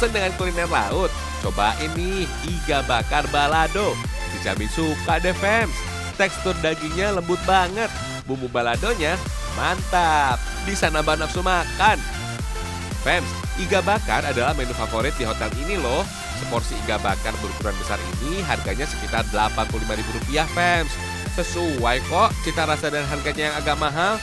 Bosan dengan kuliner laut? Cobain nih iga bakar balado. Dijamin suka deh fams. Tekstur dagingnya lembut banget. Bumbu baladonya mantap. Bisa nambah nafsu makan. Fams, iga bakar adalah menu favorit di hotel ini loh. Seporsi iga bakar berukuran besar ini harganya sekitar Rp85.000 fams. Sesuai kok cita rasa dan harganya yang agak mahal.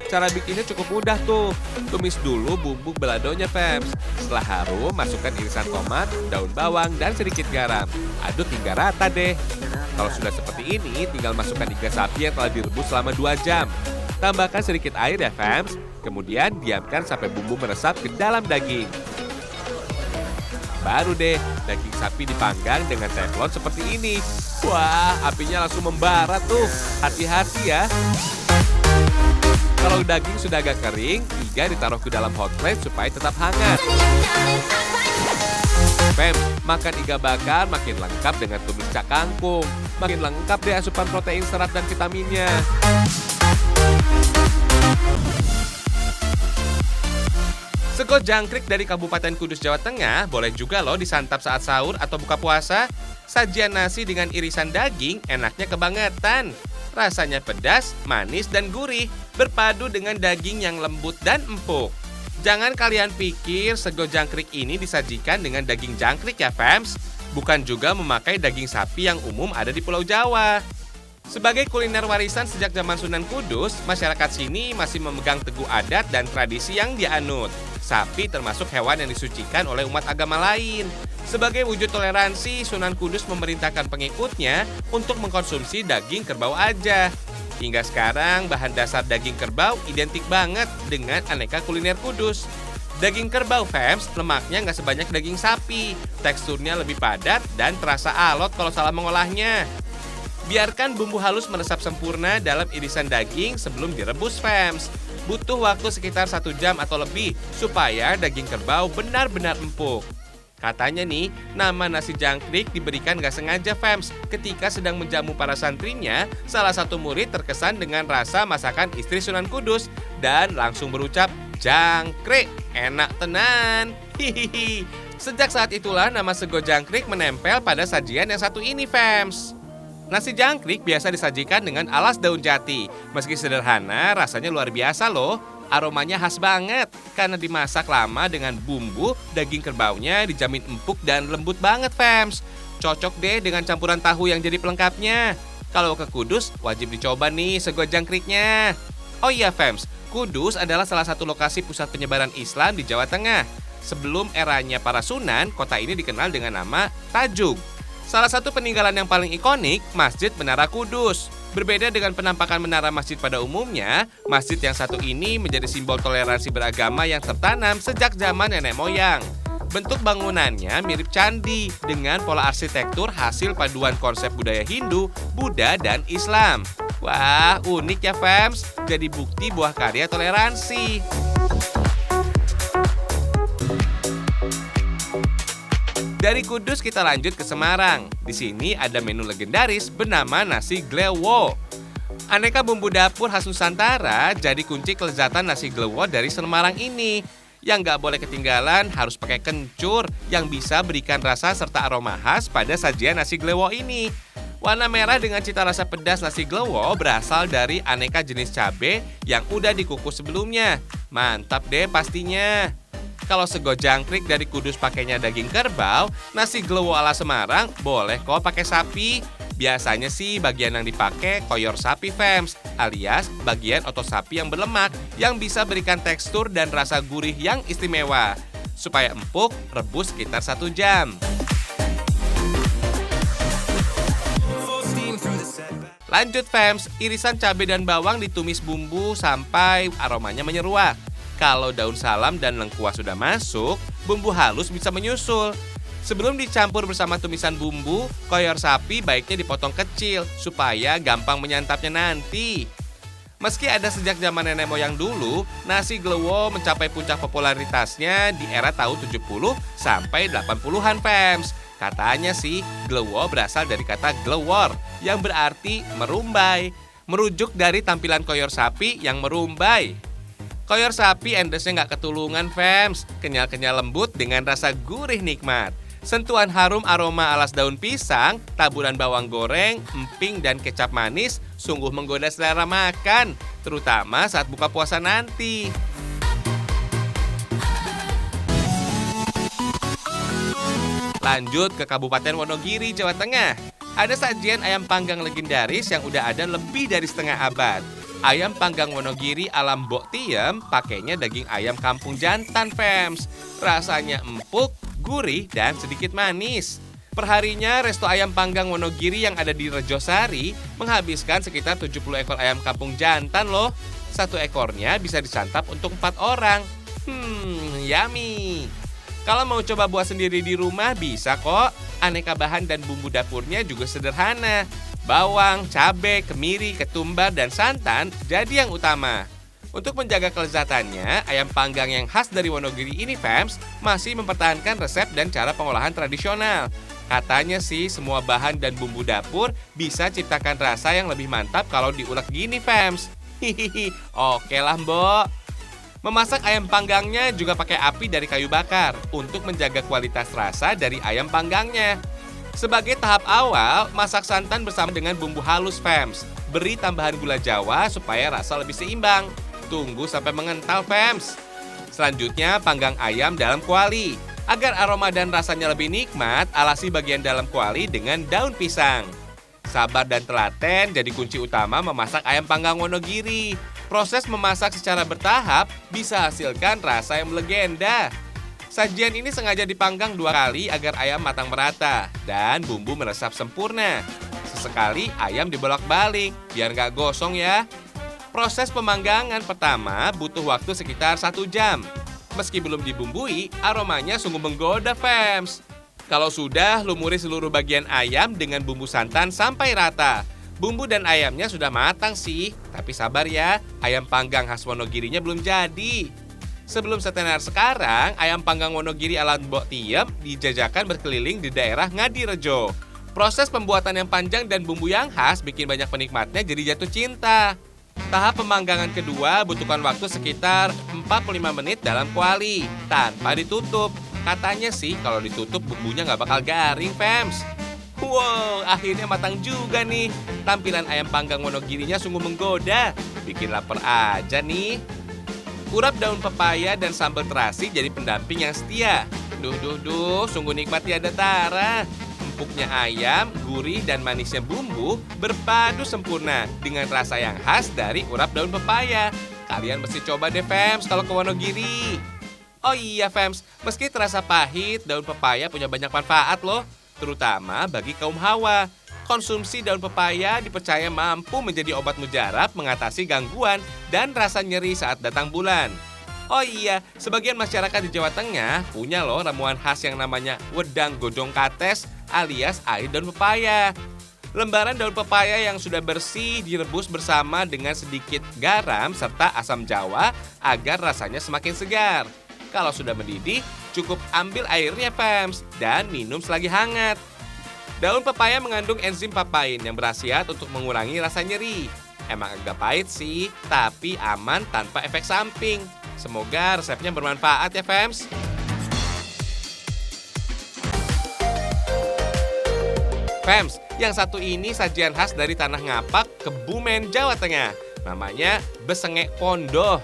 Cara bikinnya cukup mudah tuh. Tumis dulu bumbu baladonya fams. Setelah harum, masukkan irisan tomat, daun bawang, dan sedikit garam. Aduk hingga rata deh. Kalau sudah seperti ini, tinggal masukkan iga sapi yang telah direbus selama 2 jam. Tambahkan sedikit air ya fams. Kemudian diamkan sampai bumbu meresap ke dalam daging. Baru deh, daging sapi dipanggang dengan teflon seperti ini. Wah, apinya langsung membara tuh. Hati-hati ya. Kalau daging sudah agak kering, iga ditaruh ke dalam hot plate supaya tetap hangat. Fams, makan iga bakar makin lengkap dengan tumis cak kangkung. Makin lengkap deh asupan protein, serat, dan vitaminnya. Sego jangkrik dari Kabupaten Kudus, Jawa Tengah boleh juga loh disantap saat sahur atau buka puasa. Sajian nasi dengan irisan daging enaknya kebangetan. Rasanya pedas, manis, dan gurih, berpadu dengan daging yang lembut dan empuk. Jangan kalian pikir sego jangkrik ini disajikan dengan daging jangkrik ya fams. Bukan juga memakai daging sapi yang umum ada di Pulau Jawa. Sebagai kuliner warisan sejak zaman Sunan Kudus, masyarakat sini masih memegang teguh adat dan tradisi yang dianut. Sapi termasuk hewan yang disucikan oleh umat agama lain. Sebagai wujud toleransi, Sunan Kudus memerintahkan pengikutnya untuk mengkonsumsi daging kerbau aja. Hingga sekarang, bahan dasar daging kerbau identik banget dengan aneka kuliner Kudus. Daging kerbau fams, lemaknya nggak sebanyak daging sapi. Teksturnya lebih padat dan terasa alot kalau salah mengolahnya. Biarkan bumbu halus meresap sempurna dalam irisan daging sebelum direbus fams. Butuh waktu sekitar 1 jam atau lebih supaya daging kerbau benar-benar empuk. Katanya nih, nama nasi jangkrik diberikan gak sengaja fams. Ketika sedang menjamu para santrinya, salah satu murid terkesan dengan rasa masakan istri Sunan Kudus dan langsung berucap, "Jangkrik, enak tenan." Hihihi. Sejak saat itulah nama sego jangkrik menempel pada sajian yang satu ini fams. Nasi jangkrik biasa disajikan dengan alas daun jati. Meski sederhana, rasanya luar biasa loh. Aromanya khas banget karena dimasak lama dengan bumbu, daging kerbaunya dijamin empuk dan lembut banget fams. Cocok deh dengan campuran tahu yang jadi pelengkapnya. Kalau ke Kudus, wajib dicoba nih sego jangkriknya. Oh iya fams, Kudus adalah salah satu lokasi pusat penyebaran Islam di Jawa Tengah. Sebelum eranya para sunan, kota ini dikenal dengan nama Tajuk. Salah satu peninggalan yang paling ikonik, Masjid Menara Kudus. Berbeda dengan penampakan menara masjid pada umumnya, masjid yang satu ini menjadi simbol toleransi beragama yang tertanam sejak zaman nenek moyang. Bentuk bangunannya mirip candi dengan pola arsitektur hasil paduan konsep budaya Hindu, Buddha, dan Islam. Wah, unik ya fams, jadi bukti buah karya toleransi. Dari Kudus kita lanjut ke Semarang. Di sini ada menu legendaris bernama nasi glewo. Aneka bumbu dapur khas Nusantara jadi kunci kelezatan nasi glewo dari Semarang ini. Yang nggak boleh ketinggalan harus pakai kencur yang bisa berikan rasa serta aroma khas pada sajian nasi glewo ini. Warna merah dengan cita rasa pedas nasi glewo berasal dari aneka jenis cabai yang udah dikukus sebelumnya. Mantap deh pastinya. Kalau sego jangkrik dari Kudus pakainya daging kerbau, nasi glewo ala Semarang boleh kok pakai sapi. Biasanya sih bagian yang dipakai koyor sapi fams, alias bagian otot sapi yang berlemak yang bisa berikan tekstur dan rasa gurih yang istimewa. Supaya empuk, rebus sekitar 1 jam. Lanjut fams, irisan cabai dan bawang ditumis bumbu sampai aromanya menyeruak. Kalau daun salam dan lengkuas sudah masuk, bumbu halus bisa menyusul. Sebelum dicampur bersama tumisan bumbu, koyor sapi baiknya dipotong kecil supaya gampang menyantapnya nanti. Meski ada sejak zaman nenek moyang dulu, nasi glewo mencapai puncak popularitasnya di era tahun 70 sampai 80-an fams. Katanya sih, glewo berasal dari kata glewor yang berarti merumbai, merujuk dari tampilan koyor sapi yang merumbai. Koyor sapi endesnya nggak ketulungan, fams. Kenyal-kenyal lembut dengan rasa gurih nikmat. Sentuhan harum aroma alas daun pisang, taburan bawang goreng, emping, dan kecap manis sungguh menggoda selera makan, terutama saat buka puasa nanti. Lanjut ke Kabupaten Wonogiri, Jawa Tengah. Ada sajian ayam panggang legendaris yang udah ada lebih dari setengah abad. Ayam panggang Wonogiri ala Mbok Tiem pakainya daging ayam kampung jantan, fams. Rasanya empuk, gurih, dan sedikit manis. Perharinya, resto ayam panggang Wonogiri yang ada di Rejosari menghabiskan sekitar 70 ekor ayam kampung jantan loh. Satu ekornya bisa disantap untuk 4 orang. Yummy. Kalau mau coba buat sendiri di rumah bisa kok. Aneka bahan dan bumbu dapurnya juga sederhana. Bawang, cabai, kemiri, ketumbar, dan santan jadi yang utama. Untuk menjaga kelezatannya, ayam panggang yang khas dari Wonogiri ini, fams, masih mempertahankan resep dan cara pengolahan tradisional. Katanya sih semua bahan dan bumbu dapur bisa ciptakan rasa yang lebih mantap kalau diulek gini, fams. Hihihi, oke lah, Mbok. Memasak ayam panggangnya juga pakai api dari kayu bakar untuk menjaga kualitas rasa dari ayam panggangnya. Sebagai tahap awal, masak santan bersama dengan bumbu halus, fams. Beri tambahan gula Jawa supaya rasa lebih seimbang. Tunggu sampai mengental, fams. Selanjutnya, panggang ayam dalam kuali. Agar aroma dan rasanya lebih nikmat, alasi bagian dalam kuali dengan daun pisang. Sabar dan telaten jadi kunci utama memasak ayam panggang Wonogiri. Proses memasak secara bertahap bisa hasilkan rasa yang melegenda. Sajian ini sengaja dipanggang 2 kali agar ayam matang merata dan bumbu meresap sempurna. Sesekali ayam dibolak-balik biar nggak gosong ya. Proses pemanggangan pertama butuh waktu sekitar 1 jam. Meski belum dibumbui, aromanya sungguh menggoda, fams. Kalau sudah, lumuri seluruh bagian ayam dengan bumbu santan sampai rata. Bumbu dan ayamnya sudah matang sih, tapi sabar ya, ayam panggang khas Wonogirinya belum jadi. Sebelum setenar sekarang, ayam panggang Wonogiri ala Mbok Tiem dijajakan berkeliling di daerah Ngadirejo. Proses pembuatan yang panjang dan bumbu yang khas bikin banyak penikmatnya jadi jatuh cinta. Tahap pemanggangan kedua butuhkan waktu sekitar 45 menit dalam kuali, tanpa ditutup. Katanya sih kalau ditutup bumbunya nggak bakal garing, fams. Wow, akhirnya matang juga nih. Tampilan ayam panggang Wonogirinya sungguh menggoda. Bikin lapar aja nih. Urap daun pepaya dan sambal terasi jadi pendamping yang setia. Duh, sungguh nikmat tiada tara. Empuknya ayam, gurih dan manisnya bumbu berpadu sempurna dengan rasa yang khas dari urap daun pepaya. Kalian mesti coba deh, fams, kalau ke Wonogiri. Oh iya, fams, meski terasa pahit, daun pepaya punya banyak manfaat loh. Terutama bagi kaum hawa. Konsumsi daun pepaya dipercaya mampu menjadi obat mujarab mengatasi gangguan dan rasa nyeri saat datang bulan. Oh iya, sebagian masyarakat di Jawa Tengah punya loh ramuan khas yang namanya wedang godong kates alias air daun pepaya. Lembaran daun pepaya yang sudah bersih direbus bersama dengan sedikit garam serta asam jawa agar rasanya semakin segar. Kalau sudah mendidih, cukup ambil airnya, fams, dan minum selagi hangat. Daun pepaya mengandung enzim papain yang berkhasiat untuk mengurangi rasa nyeri. Emang agak pahit sih, tapi aman tanpa efek samping. Semoga resepnya bermanfaat ya, fams. Fams, yang satu ini sajian khas dari Tanah Ngapak, Kebumen, Jawa Tengah. Namanya besengek pondoh.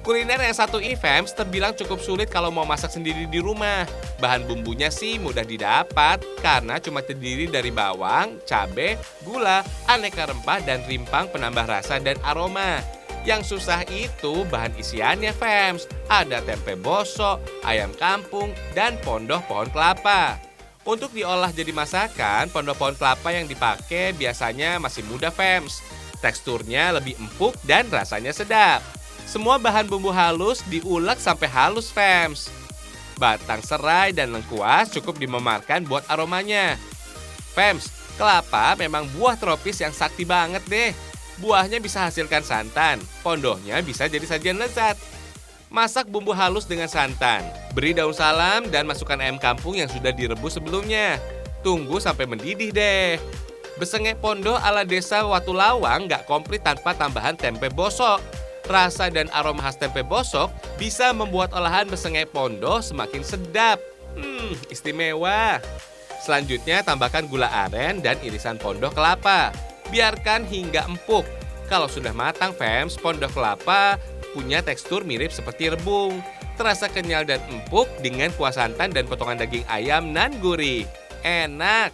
Kuliner yang satu ini, fams, terbilang cukup sulit kalau mau masak sendiri di rumah. Bahan bumbunya sih mudah didapat karena cuma terdiri dari bawang, cabai, gula, aneka rempah, dan rimpang penambah rasa dan aroma. Yang susah itu bahan isiannya, fams. Ada tempe bosok, ayam kampung, dan pondoh pohon kelapa. Untuk diolah jadi masakan, pondoh pohon kelapa yang dipakai biasanya masih muda, fams. Teksturnya lebih empuk dan rasanya sedap. Semua bahan bumbu halus diulek sampai halus, fams. Batang serai dan lengkuas cukup dimemarkan buat aromanya. Fams, kelapa memang buah tropis yang sakti banget deh. Buahnya bisa hasilkan santan, pondohnya bisa jadi sajian lezat. Masak bumbu halus dengan santan. Beri daun salam dan masukkan ayam kampung yang sudah direbus sebelumnya. Tunggu sampai mendidih deh. Besengek pondoh ala desa Watulawang nggak komplit tanpa tambahan tempe bosok. Rasa dan aroma khas tempe bosok bisa membuat olahan besenge pondo semakin sedap. Istimewa. Selanjutnya tambahkan gula aren dan irisan pondok kelapa. Biarkan hingga empuk. Kalau sudah matang, fams, pondok kelapa punya tekstur mirip seperti rebung. Terasa kenyal dan empuk dengan kuah santan dan potongan daging ayam nan gurih. Enak.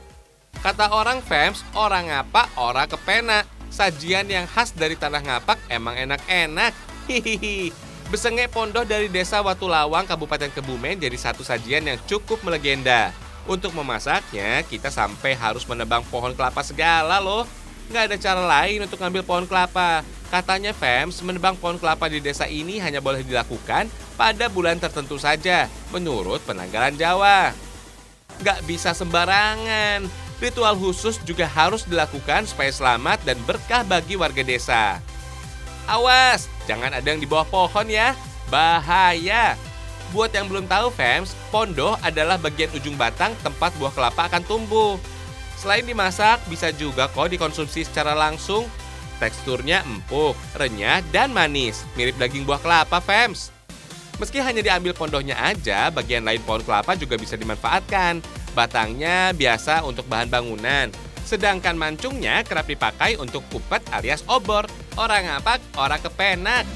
Kata orang fams, orang ngapak, ora kepenak. Sajian yang khas dari tanah Ngapak emang enak-enak. Hihihi. Besenge pondo dari desa Watulawang, Kabupaten Kebumen jadi satu sajian yang cukup melegenda. Untuk memasaknya, kita sampai harus menebang pohon kelapa segala loh. Nggak ada cara lain untuk ngambil pohon kelapa. Katanya fams, menebang pohon kelapa di desa ini hanya boleh dilakukan pada bulan tertentu saja, menurut penanggalan Jawa. Nggak bisa sembarangan. Ritual khusus juga harus dilakukan supaya selamat dan berkah bagi warga desa. Awas, jangan ada yang di bawah pohon ya, bahaya. Buat yang belum tahu fams, pondo adalah bagian ujung batang tempat buah kelapa akan tumbuh. Selain dimasak, bisa juga kok dikonsumsi secara langsung. Teksturnya empuk, renyah, dan manis, mirip daging buah kelapa fams. Meski hanya diambil pondohnya aja, bagian lain pohon kelapa juga bisa dimanfaatkan. Batangnya biasa untuk bahan bangunan, sedangkan mancungnya kerap dipakai untuk kupet alias obor. Orang ngapak, orang kepenak.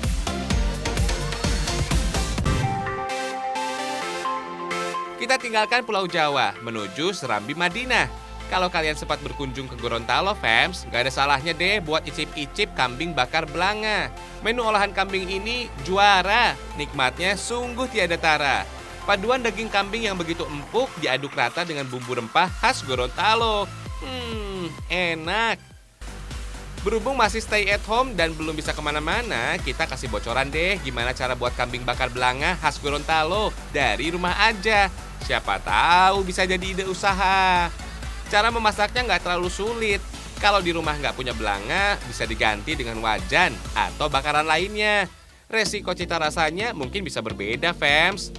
Kita tinggalkan Pulau Jawa, menuju Serambi Madinah. Kalau kalian sempat berkunjung ke Gorontalo, fams, gak ada salahnya deh buat icip-icip kambing bakar belanga. Menu olahan kambing ini juara, nikmatnya sungguh tiada tara. Paduan daging kambing yang begitu empuk diaduk rata dengan bumbu rempah khas Gorontalo. Enak. Berhubung masih stay at home dan belum bisa kemana-mana, kita kasih bocoran deh gimana cara buat kambing bakar belanga khas Gorontalo dari rumah aja. Siapa tahu bisa jadi ide usaha. Cara memasaknya nggak terlalu sulit. Kalau di rumah nggak punya belanga, bisa diganti dengan wajan atau bakaran lainnya. Resiko cita rasanya mungkin bisa berbeda, fams.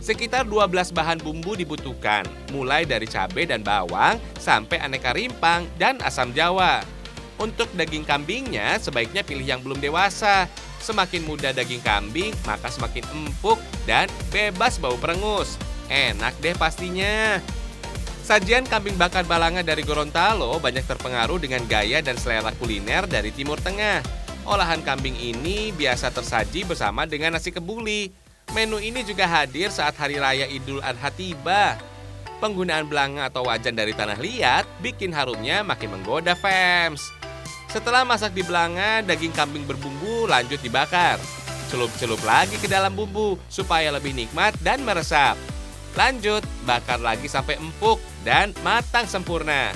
Sekitar 12 bahan bumbu dibutuhkan, mulai dari cabai dan bawang sampai aneka rimpang dan asam jawa. Untuk daging kambingnya sebaiknya pilih yang belum dewasa. Semakin muda daging kambing, maka semakin empuk dan bebas bau perengus. Enak deh pastinya. Sajian kambing bakar balanga dari Gorontalo banyak terpengaruh dengan gaya dan selera kuliner dari Timur Tengah. Olahan kambing ini biasa tersaji bersama dengan nasi kebuli. Menu ini juga hadir saat Hari Raya Idul Adha tiba. Penggunaan belanga atau wajan dari tanah liat bikin harumnya makin menggoda, fams. Setelah masak di belanga, daging kambing berbumbu lanjut dibakar. Celup-celup lagi ke dalam bumbu supaya lebih nikmat dan meresap. Lanjut, bakar lagi sampai empuk dan matang sempurna.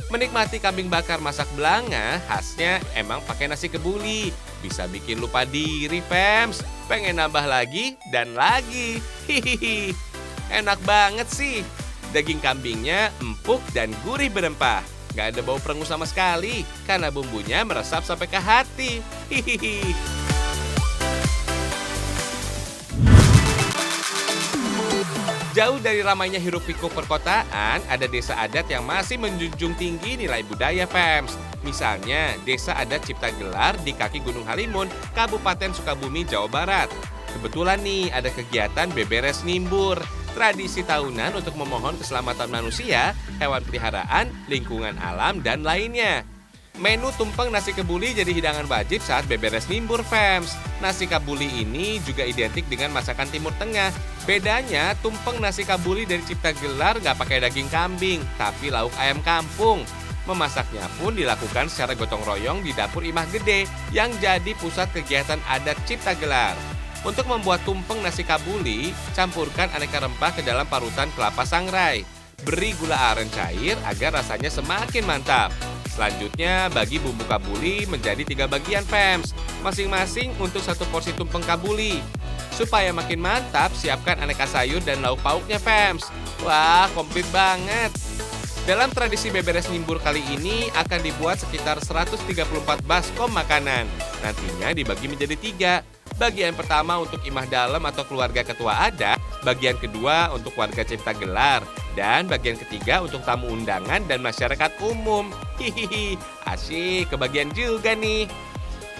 Menikmati kambing bakar masak belanga, khasnya emang pakai nasi kebuli. Bisa bikin lupa diri, fams. Pengen nambah lagi dan lagi. Hihihi. Enak banget sih. Daging kambingnya empuk dan gurih berempah. Gak ada bau perengus sama sekali, karena bumbunya meresap sampai ke hati. Hihihi. Jauh dari ramainya hiruk-pikuk perkotaan, ada desa adat yang masih menjunjung tinggi nilai budaya, fams. Misalnya, desa adat Cipta Gelar di kaki Gunung Halimun, Kabupaten Sukabumi, Jawa Barat. Kebetulan nih, ada kegiatan beberes nimbur. Tradisi tahunan untuk memohon keselamatan manusia, hewan peliharaan, lingkungan alam, dan lainnya. Menu tumpeng nasi kebuli jadi hidangan wajib saat beberes nimbur, fams. Nasi kabuli ini juga identik dengan masakan Timur Tengah. Bedanya, tumpeng nasi kabuli dari Cipta Gelar nggak pakai daging kambing, tapi lauk ayam kampung. Memasaknya pun dilakukan secara gotong royong di dapur Imah Gede yang jadi pusat kegiatan adat Cipta Gelar. Untuk membuat tumpeng nasi kabuli, campurkan aneka rempah ke dalam parutan kelapa sangrai. Beri gula aren cair agar rasanya semakin mantap. Selanjutnya, bagi bumbu kabuli menjadi 3 bagian, fams. Masing-masing untuk 1 porsi tumpeng kabuli. Supaya makin mantap, siapkan aneka sayur dan lauk pauknya, fams. Wah, komplit banget. Dalam tradisi beberes nimbur kali ini akan dibuat sekitar 134 baskom makanan. Nantinya dibagi menjadi 3. Bagian pertama untuk imah dalam atau keluarga ketua adat, bagian kedua untuk warga Cipta Gelar, dan bagian ketiga untuk tamu undangan dan masyarakat umum. Hihihi, asyik kebagian juga nih.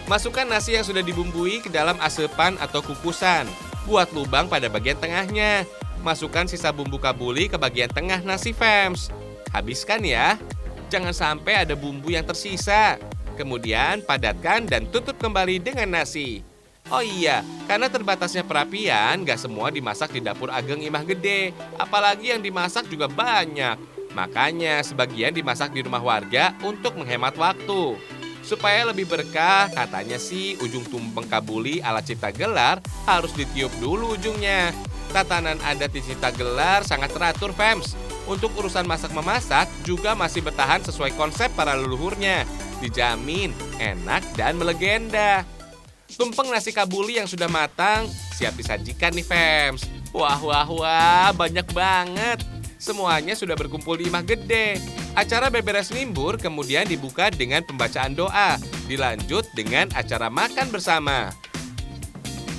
Masukkan nasi yang sudah dibumbui ke dalam asepan atau kukusan. Buat lubang pada bagian tengahnya. Masukkan sisa bumbu kabuli ke bagian tengah nasi Fams. Habiskan ya. Jangan sampai ada bumbu yang tersisa. Kemudian padatkan dan tutup kembali dengan nasi. Oh iya, karena terbatasnya perapian, gak semua dimasak di dapur Ageng Imah Gede. Apalagi yang dimasak juga banyak. Makanya sebagian dimasak di rumah warga untuk menghemat waktu. Supaya lebih berkah, katanya sih ujung tumpeng kabuli ala Cipta Gelar harus ditiup dulu ujungnya. Tatanan adat di Cipta Gelar sangat teratur, Fams. Untuk urusan masak-memasak juga masih bertahan sesuai konsep para leluhurnya. Dijamin enak dan melegenda. Tumpeng nasi kabuli yang sudah matang siap disajikan nih, Fams. Wah, wah, wah, banyak banget. Semuanya sudah berkumpul di Imah Gede. Acara beberes nimbur kemudian dibuka dengan pembacaan doa. Dilanjut dengan acara makan bersama.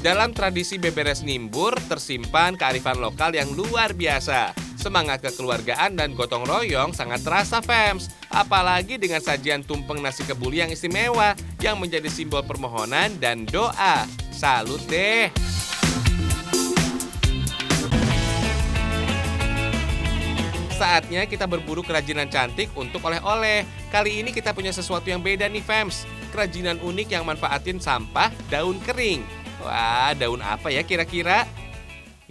Dalam tradisi beberes nimbur tersimpan kearifan lokal yang luar biasa. Semangat kekeluargaan dan gotong royong sangat terasa, Fams. Apalagi dengan sajian tumpeng nasi kebuli yang istimewa yang menjadi simbol permohonan dan doa. Salut deh! Saatnya kita berburu kerajinan cantik untuk oleh-oleh. Kali ini kita punya sesuatu yang beda nih, Fams. Kerajinan unik yang manfaatin sampah daun kering. Wah, daun apa ya kira-kira?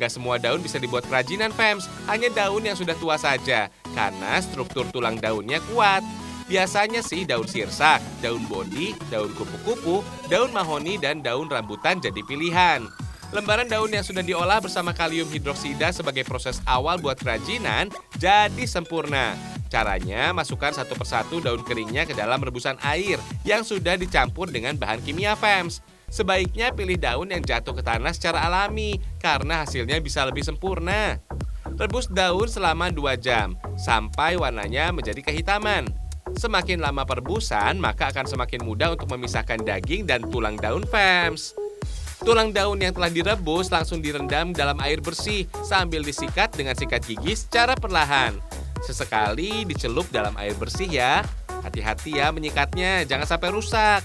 Gak semua daun bisa dibuat kerajinan, Fams. Hanya daun yang sudah tua saja, karena struktur tulang daunnya kuat. Biasanya sih daun sirsak, daun bodi, daun kupu-kupu, daun mahoni, dan daun rambutan jadi pilihan. Lembaran daun yang sudah diolah bersama kalium hidroksida sebagai proses awal buat kerajinan jadi sempurna. Caranya, masukkan satu persatu daun keringnya ke dalam rebusan air yang sudah dicampur dengan bahan kimia, Fams. Sebaiknya pilih daun yang jatuh ke tanah secara alami karena hasilnya bisa lebih sempurna. Rebus daun selama 2 jam sampai warnanya menjadi kehitaman. Semakin lama perebusan, maka akan semakin mudah untuk memisahkan daging dan tulang daun, Fams. Tulang daun yang telah direbus langsung direndam dalam air bersih sambil disikat dengan sikat gigi secara perlahan. Sesekali dicelup dalam air bersih ya. Hati-hati ya menyikatnya, jangan sampai rusak.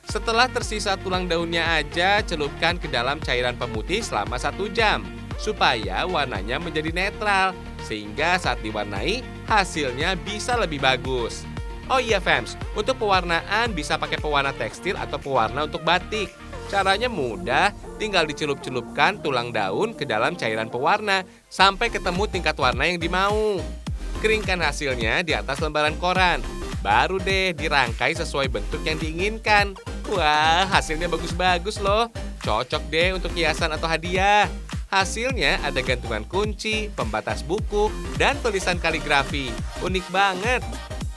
Setelah tersisa tulang daunnya aja, celupkan ke dalam cairan pemutih selama 1 jam. Supaya warnanya menjadi netral, sehingga saat diwarnai, hasilnya bisa lebih bagus. Oh iya, Fams, untuk pewarnaan bisa pakai pewarna tekstil atau pewarna untuk batik. Caranya mudah, tinggal dicelup-celupkan tulang daun ke dalam cairan pewarna sampai ketemu tingkat warna yang dimau. Keringkan hasilnya di atas lembaran koran. Baru deh dirangkai sesuai bentuk yang diinginkan. Wah, hasilnya bagus-bagus loh. Cocok deh untuk hiasan atau hadiah. Hasilnya ada gantungan kunci, pembatas buku, dan tulisan kaligrafi. Unik banget.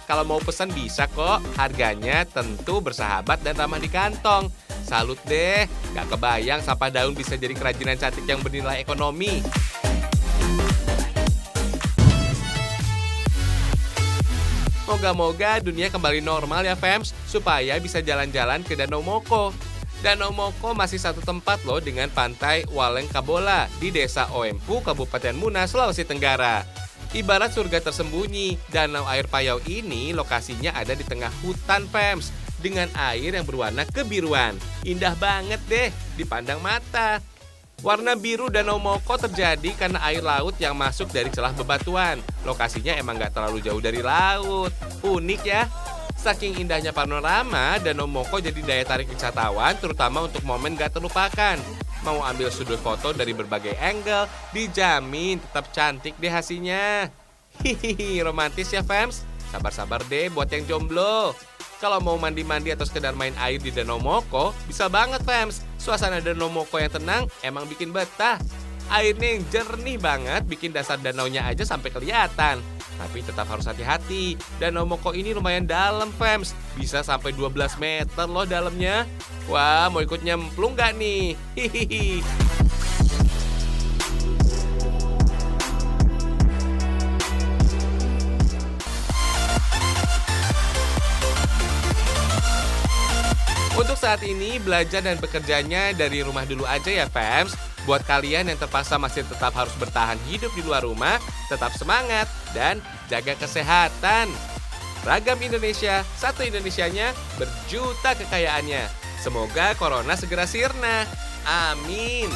Kalau mau pesan bisa kok. Harganya tentu bersahabat dan ramah di kantong. Salut deh, gak kebayang sampah daun bisa jadi kerajinan cantik yang bernilai ekonomi. Moga-moga dunia kembali normal ya, Fams, supaya bisa jalan-jalan ke Danau Moko. Danau Moko masih satu tempat loh dengan pantai Waleng Kabola di Desa Oempu, Kabupaten Muna, Sulawesi Tenggara. Ibarat surga tersembunyi, danau air payau ini lokasinya ada di tengah hutan, Fams, dengan air yang berwarna kebiruan. Indah banget deh dipandang mata. Warna biru Danau Moko terjadi karena air laut yang masuk dari celah bebatuan. Lokasinya emang gak terlalu jauh dari laut. Unik ya. Saking indahnya panorama, Danau Moko jadi daya tarik wisatawan terutama untuk momen gak terlupakan. Mau ambil sudut foto dari berbagai angle, dijamin tetap cantik deh hasilnya. Hihihi, romantis ya, Fams? Sabar-sabar deh buat yang jomblo. Kalau mau mandi-mandi atau sekedar main air di Danau Moko, bisa banget, Fams. Suasana Danau Moko yang tenang emang bikin betah. Airnya yang jernih banget, bikin dasar danaunya aja sampai kelihatan. Tapi tetap harus hati-hati. Danau Moko ini lumayan dalam, Fams. Bisa sampai 12 meter loh dalamnya. Wah, mau ikut nyemplung gak nih? Hihihi. Untuk saat ini, belajar dan bekerjanya dari rumah dulu aja ya, Fams. Buat kalian yang terpaksa masih tetap harus bertahan hidup di luar rumah, tetap semangat dan jaga kesehatan. Ragam Indonesia, satu Indonesianya, berjuta kekayaannya. Semoga corona segera sirna. Amin.